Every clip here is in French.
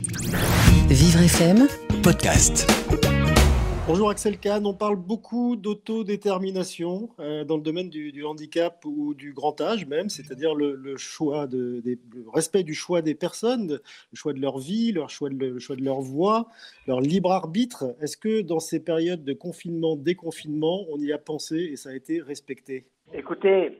Vivre FM Podcast. Bonjour Axel Kahn, on parle beaucoup d'autodétermination dans le domaine du handicap ou du grand âge même, c'est-à-dire le choix le respect du choix des personnes, le choix de leur vie, le choix de leur voix, leur libre arbitre. Est-ce que dans ces périodes de confinement, déconfinement, on y a pensé et ça a été respecté? Écoutez,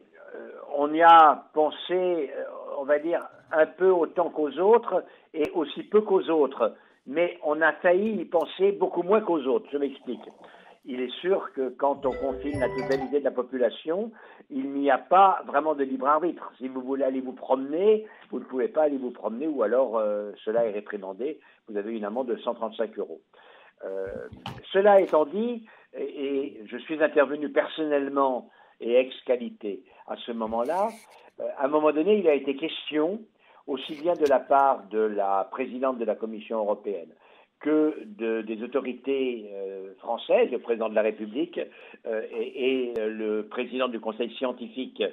on y a pensé, on va dire, un peu autant qu'aux autres et aussi peu qu'aux autres. Mais on a failli y penser beaucoup moins qu'aux autres. Je m'explique. Il est sûr que quand on confine la totalité de la population, il n'y a pas vraiment de libre arbitre. Si vous voulez aller vous promener, vous ne pouvez pas aller vous promener ou alors cela est réprimandé. Vous avez une amende de 135 euros. Cela étant dit, et je suis intervenu personnellement et ex-qualité à ce moment-là, à un moment donné, il a été question, aussi bien de la part de la présidente de la Commission européenne que des autorités françaises, le président de la République et le président du Conseil scientifique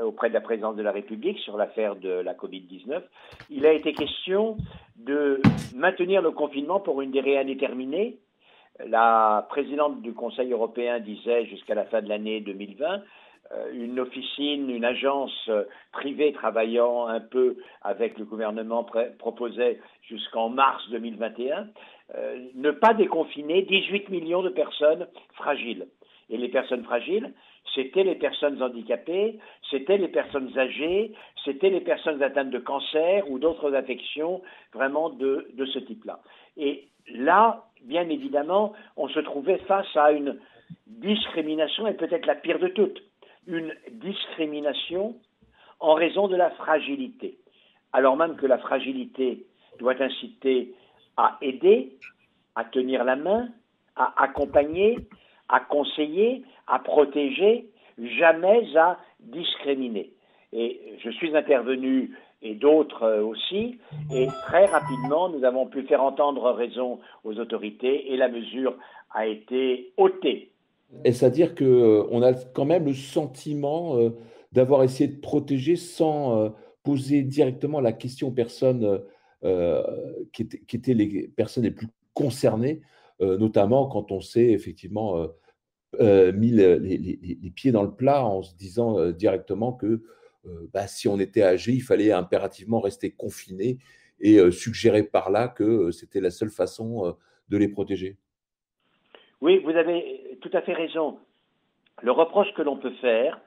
auprès de la présidence de la République sur l'affaire de la Covid-19, il a été question de maintenir le confinement pour une durée indéterminée. La présidente du Conseil européen disait jusqu'à la fin de l'année 2020, une officine, une agence privée travaillant un peu avec le gouvernement proposait jusqu'en mars 2021 ne pas déconfiner 18 millions de personnes fragiles. Et les personnes fragiles, c'était les personnes handicapées, c'était les personnes âgées, c'était les personnes atteintes de cancer ou d'autres affections vraiment de ce type-là. Et là, bien évidemment, on se trouvait face à une discrimination, et peut-être la pire de toutes, une discrimination en raison de la fragilité. Alors même que la fragilité doit inciter à aider, à tenir la main, à accompagner, à conseiller, à protéger, jamais à discriminer. Et je suis intervenu, et d'autres aussi, et très rapidement, nous avons pu faire entendre raison aux autorités, et la mesure a été ôtée. Est-ce à dire qu'on a quand même le sentiment d'avoir essayé de protéger sans poser directement la question aux personnes qui étaient les personnes les plus concernées, notamment quand on s'est effectivement mis les pieds dans le plat en se disant directement que si on était âgé, il fallait impérativement rester confiné et suggérer par là que c'était la seule façon de les protéger? Oui, vous avez tout à fait raison. Le reproche que l'on peut faire,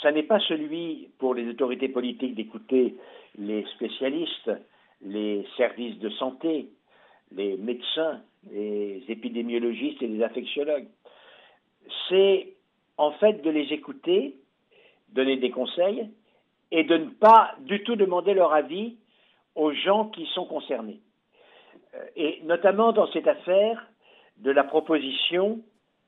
ça n'est pas celui pour les autorités politiques d'écouter les spécialistes, les services de santé, les médecins, les épidémiologistes et les infectiologues. C'est en fait de les écouter, donner des conseils et de ne pas du tout demander leur avis aux gens qui sont concernés. Et notamment dans cette affaire de la proposition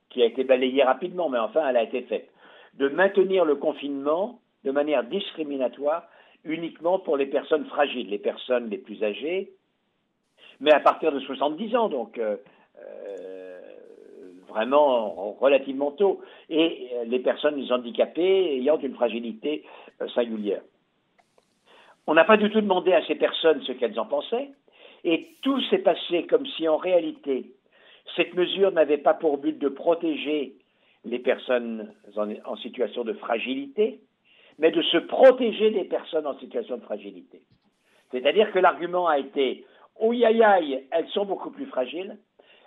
qui a été balayée rapidement, mais enfin elle a été faite, de maintenir le confinement de manière discriminatoire uniquement pour les personnes fragiles, les personnes les plus âgées, mais à partir de 70 ans, donc vraiment relativement tôt, et les personnes handicapées ayant une fragilité singulière. On n'a pas du tout demandé à ces personnes ce qu'elles en pensaient, et tout s'est passé comme si en réalité cette mesure n'avait pas pour but de protéger les personnes en situation de fragilité, mais de se protéger des personnes en situation de fragilité. C'est-à-dire que l'argument a été « ouïe aïe aïe, elles sont beaucoup plus fragiles,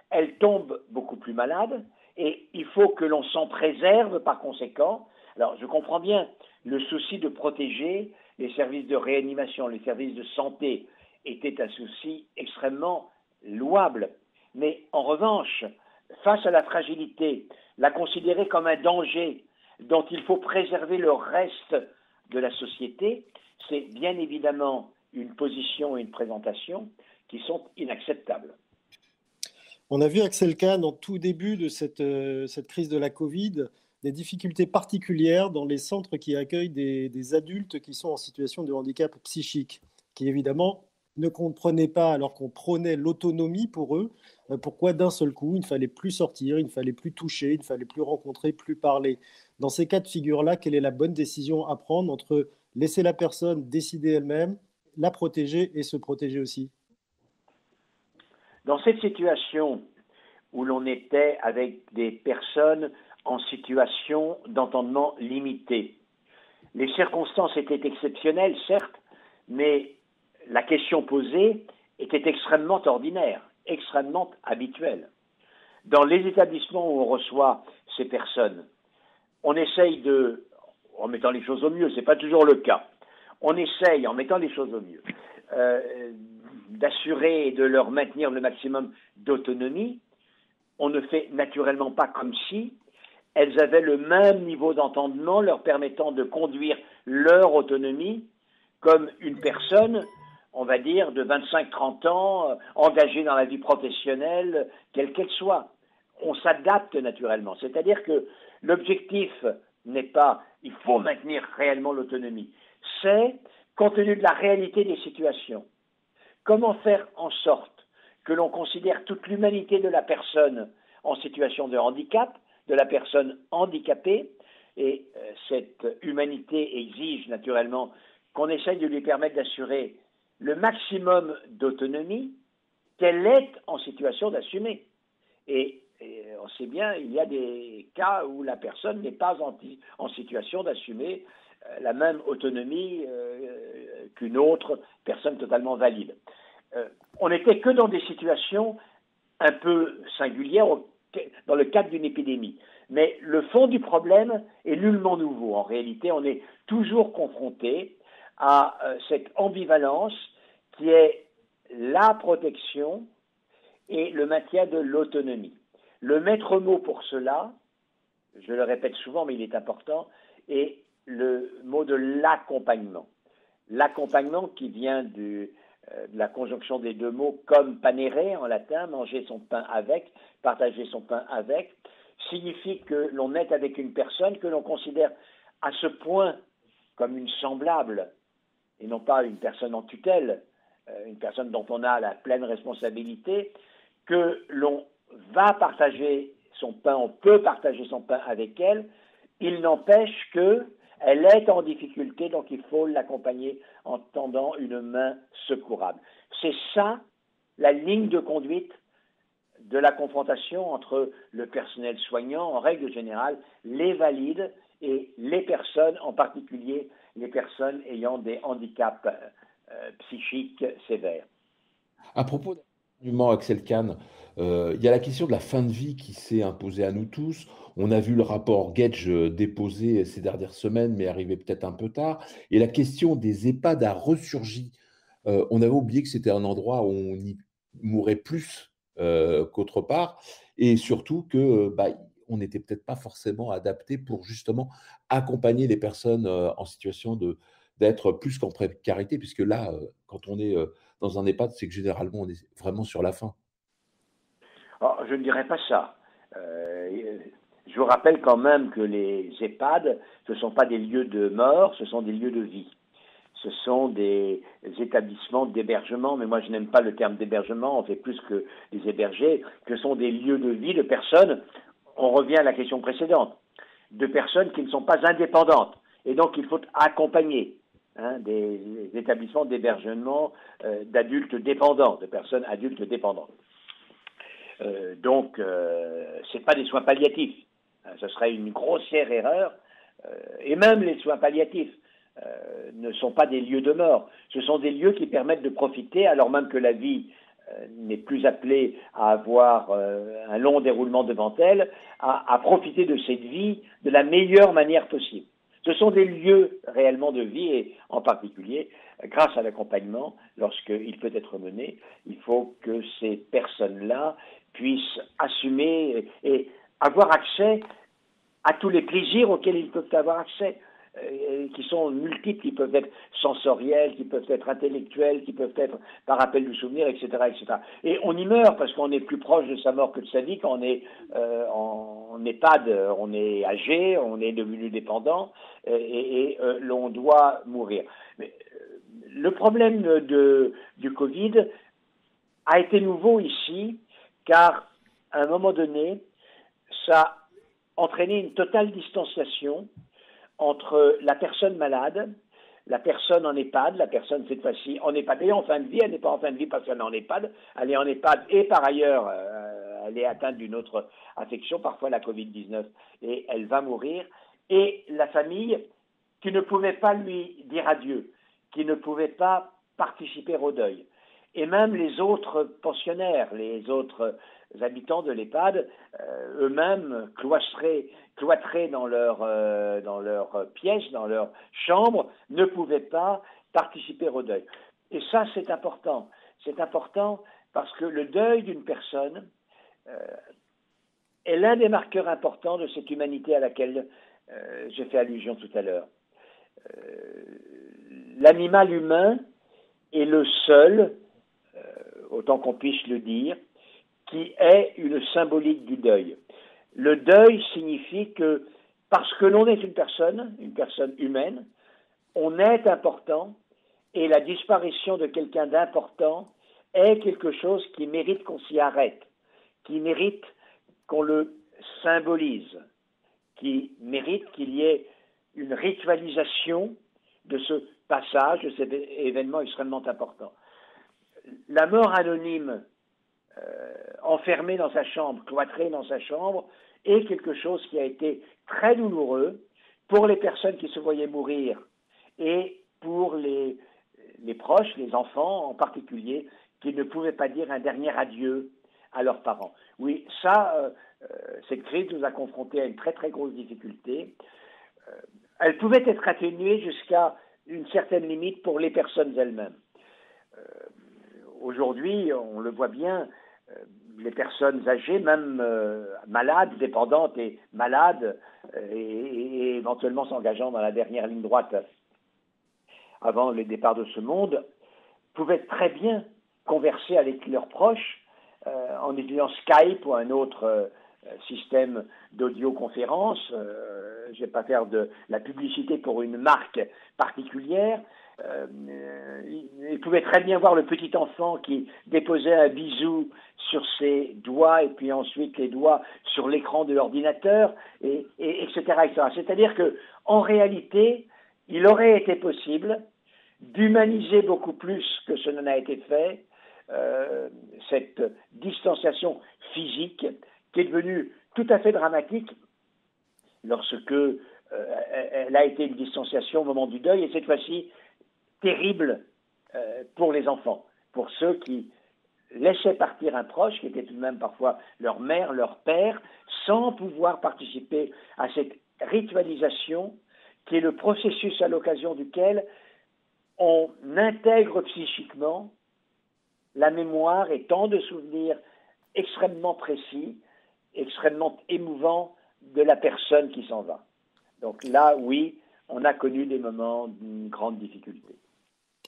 elles tombent beaucoup plus malades, et il faut que l'on s'en préserve par conséquent ». Alors je comprends bien le souci de protéger les services de réanimation, les services de santé était un souci extrêmement louable. Mais en revanche, face à la fragilité, la considérer comme un danger dont il faut préserver le reste de la société, c'est bien évidemment une position et une présentation qui sont inacceptables. On a vu, Axel Kahn, en tout début de cette crise de la Covid, des difficultés particulières dans les centres qui accueillent des adultes qui sont en situation de handicap psychique, qui évidemment ne comprenaient pas, alors qu'on prônait l'autonomie pour eux, pourquoi d'un seul coup, il ne fallait plus sortir, il ne fallait plus toucher, il ne fallait plus rencontrer, plus parler. Dans ces cas de figure-là, quelle est la bonne décision à prendre entre laisser la personne décider elle-même, la protéger et se protéger aussi? Dans cette situation où l'on était avec des personnes en situation d'entendement limité, les circonstances étaient exceptionnelles, certes, mais la question posée était extrêmement ordinaire, extrêmement habituelle. Dans les établissements où on reçoit ces personnes, on essaye en mettant les choses au mieux, ce n'est pas toujours le cas, on essaye, en mettant les choses au mieux, d'assurer et de leur maintenir le maximum d'autonomie. On ne fait naturellement pas comme si elles avaient le même niveau d'entendement leur permettant de conduire leur autonomie comme une personne, on va dire, de 25-30 ans, engagée dans la vie professionnelle, quelle qu'elle soit. On s'adapte naturellement. C'est-à-dire que l'objectif n'est pas il faut maintenir réellement l'autonomie, c'est, compte tenu de la réalité des situations, comment faire en sorte que l'on considère toute l'humanité de la personne en situation de handicap, de la personne handicapée, et cette humanité exige naturellement qu'on essaye de lui permettre d'assurer le maximum d'autonomie qu'elle est en situation d'assumer. Et on sait bien, il y a des cas où la personne n'est pas en situation d'assumer la même autonomie qu'une autre personne totalement valide. On n'était que dans des situations un peu singulières dans le cadre d'une épidémie. Mais le fond du problème est nullement nouveau. En réalité, on est toujours confronté à cette ambivalence qui est la protection et le maintien de l'autonomie. Le maître mot pour cela, je le répète souvent, mais il est important, est le mot de l'accompagnement. L'accompagnement qui vient de la conjonction des deux mots comme panere en latin, manger son pain avec, partager son pain avec, signifie que l'on est avec une personne que l'on considère à ce point comme une semblable et non pas une personne en tutelle, une personne dont on a la pleine responsabilité, que l'on va partager son pain, on peut partager son pain avec elle. Il n'empêche qu'elle est en difficulté, donc il faut l'accompagner en tendant une main secourable. C'est ça la ligne de conduite de la confrontation entre le personnel soignant, en règle générale, les valides et les personnes, en particulier les personnes ayant des handicaps psychiques sévères. À propos d'accompagnement, Axel Kahn, il y a la question de la fin de vie qui s'est imposée à nous tous. On a vu le rapport Gage déposé ces dernières semaines, mais arrivé peut-être un peu tard. Et la question des EHPAD a ressurgi. On avait oublié que c'était un endroit où on y mourait plus qu'autre part, et surtout que on n'était peut-être pas forcément adapté pour justement accompagner les personnes en situation d'être plus qu'en précarité, puisque là, quand on est dans un EHPAD, c'est que généralement, on est vraiment sur la fin. Oh, je ne dirais pas ça. Je vous rappelle quand même que les EHPAD, ce ne sont pas des lieux de mort, ce sont des lieux de vie. Ce sont des établissements d'hébergement, mais moi je n'aime pas le terme d'hébergement, on fait plus que des hébergés, que sont des lieux de vie de personnes, on revient à la question précédente, de personnes qui ne sont pas indépendantes. Et donc il faut accompagner des établissements d'hébergement d'adultes dépendants, de personnes adultes dépendantes. Donc, ce n'est pas des soins palliatifs. Ce serait une grossière erreur. Et même les soins palliatifs ne sont pas des lieux de mort. Ce sont des lieux qui permettent de profiter, alors même que la vie n'est plus appelée à avoir un long déroulement devant elle, à profiter de cette vie de la meilleure manière possible. Ce sont des lieux réellement de vie et en particulier, grâce à l'accompagnement, lorsqu'il peut être mené, il faut que ces personnes-là puissent assumer et avoir accès à tous les plaisirs auxquels ils peuvent avoir accès, qui sont multiples, qui peuvent être sensoriels, qui peuvent être intellectuels, qui peuvent être par appel du souvenir, etc., etc. Et on y meurt parce qu'on est plus proche de sa mort que de sa vie quand on est en EHPAD, on est âgé, on est devenu dépendant et l'on doit mourir. Mais, le problème du Covid a été nouveau ici car à un moment donné, ça a entraîné une totale distanciation entre la personne malade, la personne en EHPAD, la personne cette fois-ci en EHPAD et en fin de vie, elle n'est pas en fin de vie parce qu'elle est en EHPAD, elle est en EHPAD et par ailleurs elle est atteinte d'une autre affection, parfois la Covid-19, et elle va mourir, et la famille qui ne pouvait pas lui dire adieu, qui ne pouvait pas participer au deuil. Et même les autres pensionnaires, les autres habitants de l'EHPAD, eux-mêmes cloîtrés dans leur pièce, dans leur chambre, ne pouvaient pas participer au deuil. Et ça, c'est important. C'est important parce que le deuil d'une personne est l'un des marqueurs importants de cette humanité à laquelle j'ai fait allusion tout à l'heure. L'animal humain est le seul, autant qu'on puisse le dire, qui est une symbolique du deuil. Le deuil signifie que parce que l'on est une personne humaine, on est important et la disparition de quelqu'un d'important est quelque chose qui mérite qu'on s'y arrête, qui mérite qu'on le symbolise, qui mérite qu'il y ait une ritualisation de ce passage, de cet événement extrêmement important. La mort anonyme, enfermé dans sa chambre, cloîtré dans sa chambre, est quelque chose qui a été très douloureux pour les personnes qui se voyaient mourir et pour les proches, les enfants en particulier, qui ne pouvaient pas dire un dernier adieu à leurs parents. Oui, ça, cette crise nous a confrontés à une très très grosse difficulté. Elle pouvait être atténuée jusqu'à une certaine limite pour les personnes elles-mêmes. Aujourd'hui, on le voit bien, les personnes âgées, même malades, dépendantes et malades, et éventuellement s'engageant dans la dernière ligne droite avant le départ de ce monde, pouvaient très bien converser avec leurs proches en utilisant Skype ou un autre système d'audioconférence. Je ne vais pas faire de la publicité pour une marque particulière. Il pouvait très bien voir le petit enfant qui déposait un bisou sur ses doigts et puis ensuite les doigts sur l'écran de l'ordinateur, etc., etc. C'est-à-dire que, en réalité, il aurait été possible d'humaniser beaucoup plus que ce n'a été fait cette distanciation physique qui est devenue tout à fait dramatique lorsque elle a été une distanciation au moment du deuil, et cette fois-ci terrible pour les enfants, pour ceux qui laissaient partir un proche, qui était tout de même parfois leur mère, leur père, sans pouvoir participer à cette ritualisation qui est le processus à l'occasion duquel on intègre psychiquement la mémoire et tant de souvenirs extrêmement précis, extrêmement émouvants de la personne qui s'en va. Donc là, oui, on a connu des moments d'une grande difficulté.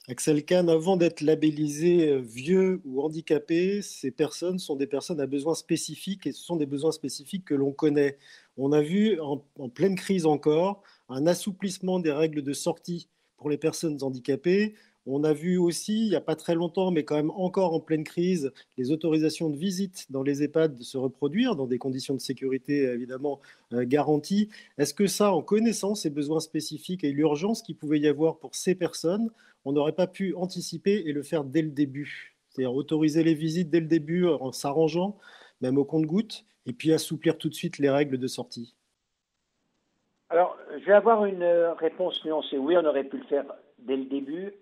Axel Kahn, avant d'être labellisé vieux ou handicapé, ces personnes sont des personnes à besoins spécifiques et ce sont des besoins spécifiques que l'on connaît. On a vu en pleine crise encore un assouplissement des règles de sortie pour les personnes handicapées. On a vu aussi, il n'y a pas très longtemps, mais quand même encore en pleine crise, les autorisations de visite dans les EHPAD se reproduire dans des conditions de sécurité évidemment garanties. Est-ce que ça, en connaissant ces besoins spécifiques et l'urgence qu'il pouvait y avoir pour ces personnes, on n'aurait pas pu anticiper et le faire dès le début? C'est-à-dire autoriser les visites dès le début en s'arrangeant, même au compte-gouttes, et puis assouplir tout de suite les règles de sortie. Alors, je vais avoir une réponse nuancée. Oui, on aurait pu le faire dès le début.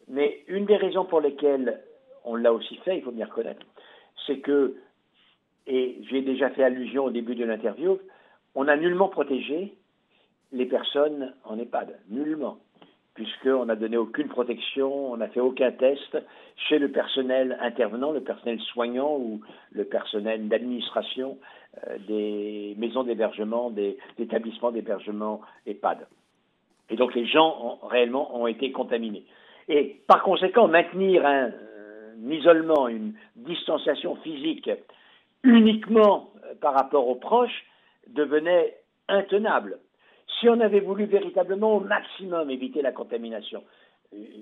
Mais une des raisons pour lesquelles on l'a aussi fait, il faut bien reconnaître, c'est que, et j'ai déjà fait allusion au début de l'interview, on n'a nullement protégé les personnes en EHPAD, nullement, puisqu'on n'a donné aucune protection, on n'a fait aucun test chez le personnel intervenant, le personnel soignant ou le personnel d'administration des maisons d'hébergement, des établissements d'hébergement EHPAD. Et donc les gens réellement ont été contaminés. Et par conséquent, maintenir un isolement, une distanciation physique uniquement par rapport aux proches devenait intenable. Si on avait voulu véritablement au maximum éviter la contamination,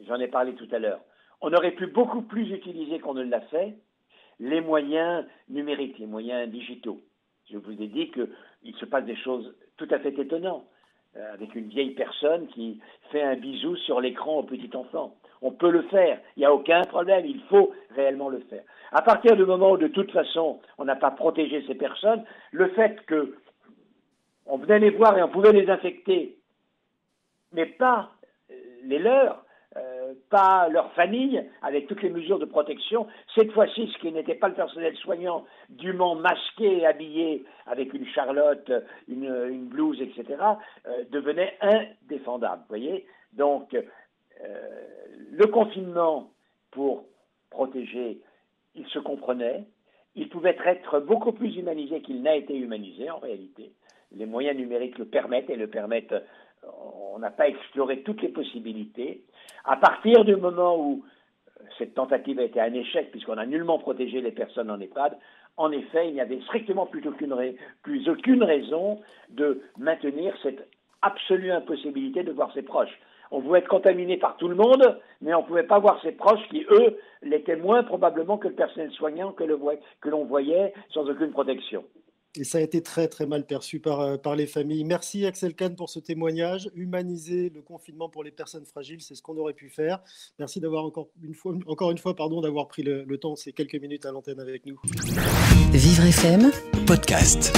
j'en ai parlé tout à l'heure, on aurait pu beaucoup plus utiliser qu'on ne l'a fait les moyens numériques, les moyens digitaux. Je vous ai dit qu'il se passe des choses tout à fait étonnantes. avec une vieille personne qui fait un bisou sur l'écran au petit enfant. On peut le faire, il n'y a aucun problème, il faut réellement le faire. À partir du moment où de toute façon on n'a pas protégé ces personnes, le fait qu'on venait les voir et on pouvait les infecter, mais pas les leurs, pas leur famille, avec toutes les mesures de protection. Cette fois-ci, ce qui n'était pas le personnel soignant, dûment masqué et habillé avec une charlotte, une blouse, etc., devenait indéfendable. Vous voyez ? Donc, le confinement, pour protéger, il se comprenait. Il pouvait être beaucoup plus humanisé qu'il n'a été humanisé, en réalité. Les moyens numériques le permettent et le permettent. On n'a pas exploré toutes les possibilités. À partir du moment où cette tentative a été un échec, puisqu'on n'a nullement protégé les personnes en EHPAD, en effet, il n'y avait strictement plus aucune raison de maintenir cette absolue impossibilité de voir ses proches. On pouvait être contaminé par tout le monde, mais on ne pouvait pas voir ses proches qui, eux, l'étaient moins probablement que le personnel soignant que l'on voyait sans aucune protection. Et ça a été très, très mal perçu par les familles. Merci Axel Kahn pour ce témoignage. Humaniser le confinement pour les personnes fragiles, c'est ce qu'on aurait pu faire. Merci d'avoir encore une fois, d'avoir pris le temps, ces quelques minutes à l'antenne avec nous. Vivre FM, podcast.